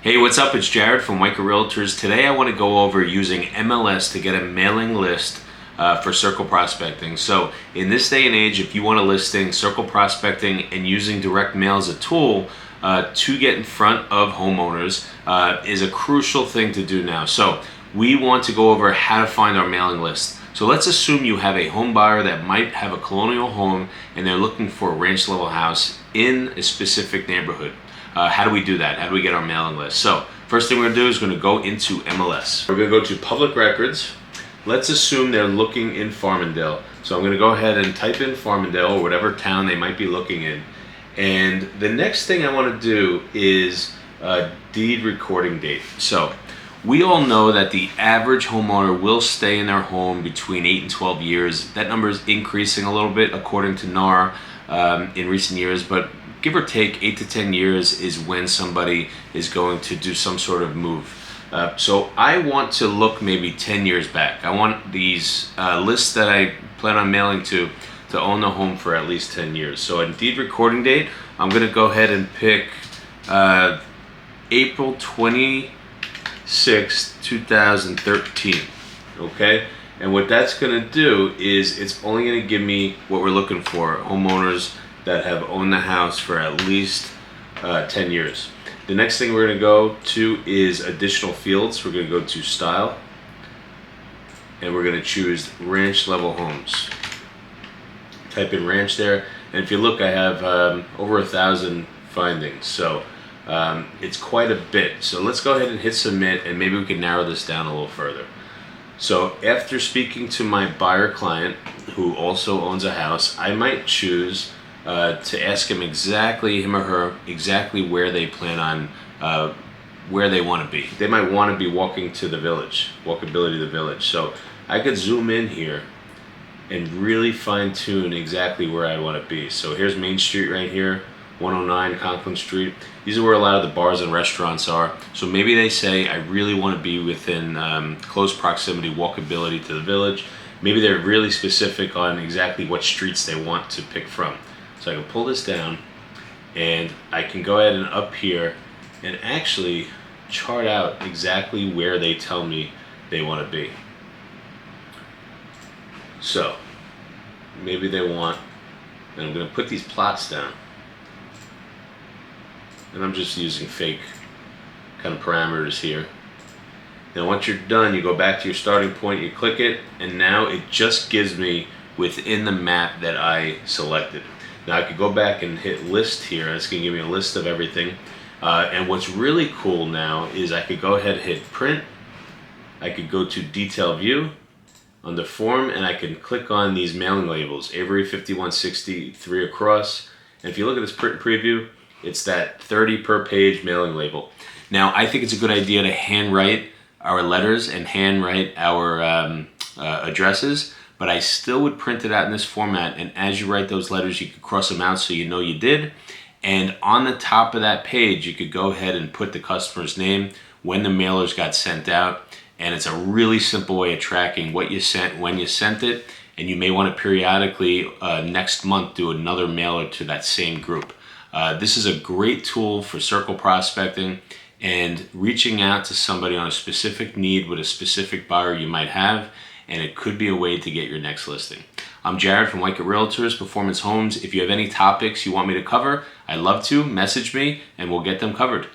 Hey, what's up? It's Jared from Onekey Realtors. Today I want to go over using MLS to get a mailing list for circle prospecting. So in this day and age, if you want a listing, circle prospecting and using direct mail as a tool to get in front of homeowners is a crucial thing to do now. So we want to go over how to find our mailing list. So let's assume you have a home buyer that might have a colonial home and they're looking for a ranch level house in a specific neighborhood. How do we do that? How do we get our mailing list? So first thing we're gonna do is gonna go into MLS. We're gonna go to public records. Let's assume they're looking in Farmingdale. So I'm gonna go ahead and type in Farmingdale or whatever town they might be looking in. And the next thing I wanna do is deed recording date. So we all know that the average homeowner will stay in their home between 8 and 12 years. That number is increasing a little bit according to NAR in recent years, but give or take 8 to 10 years is when somebody is going to do some sort of move. So I want to look maybe 10 years back. I want these lists that I plan on mailing to own the home for at least 10 years. So in deed recording date, I'm gonna go ahead and pick April 26, 2013, okay? And what that's gonna do is it's only gonna give me what we're looking for, homeowners that have owned the house for at least 10 years. The next thing we're gonna go to is additional fields. We're gonna go to style, and we're gonna choose ranch level homes. Type in ranch there, and if you look, I have over 1,000 findings, so it's quite a bit. So let's go ahead and hit submit, and maybe we can narrow this down a little further. So after speaking to my buyer client, who also owns a house, I might choose to ask him or her, exactly where they plan on, where they want to be. They might want to be walking to the village, walkability to the village. So I could zoom in here and really fine tune exactly where I want to be. So here's Main Street right here, 109 Conklin Street. These are where a lot of the bars and restaurants are. So maybe they say, I really want to be within close proximity, walkability to the village. Maybe they're really specific on exactly what streets they want to pick from. So I can pull this down and I can go ahead and up here and actually chart out exactly where they tell me they want to be. So maybe they want, and I'm going to put these plots down, and I'm just using fake kind of parameters here. Now once you're done, you go back to your starting point, you click it, and now it just gives me within the map that I selected. Now I could go back and hit list here, and it's going to give me a list of everything. And what's really cool now is I could go ahead and hit print. I could go to detail view under form, and I can click on these mailing labels, Avery 5160, 3 across. And if you look at this print preview, it's that 30 per page mailing label. Now I think it's a good idea to handwrite our letters and handwrite our addresses, but I still would print it out in this format, and as you write those letters, you could cross them out so you know you did. And on the top of that page, you could go ahead and put the customer's name, when the mailers got sent out, and it's a really simple way of tracking what you sent, when you sent it, and you may want to periodically next month do another mailer to that same group. This is a great tool for circle prospecting and reaching out to somebody on a specific need with a specific buyer you might have, and it could be a way to get your next listing. I'm Jared from Onekey Realtors, Performance Homes. If you have any topics you want me to cover, I'd love to. Message me and we'll get them covered.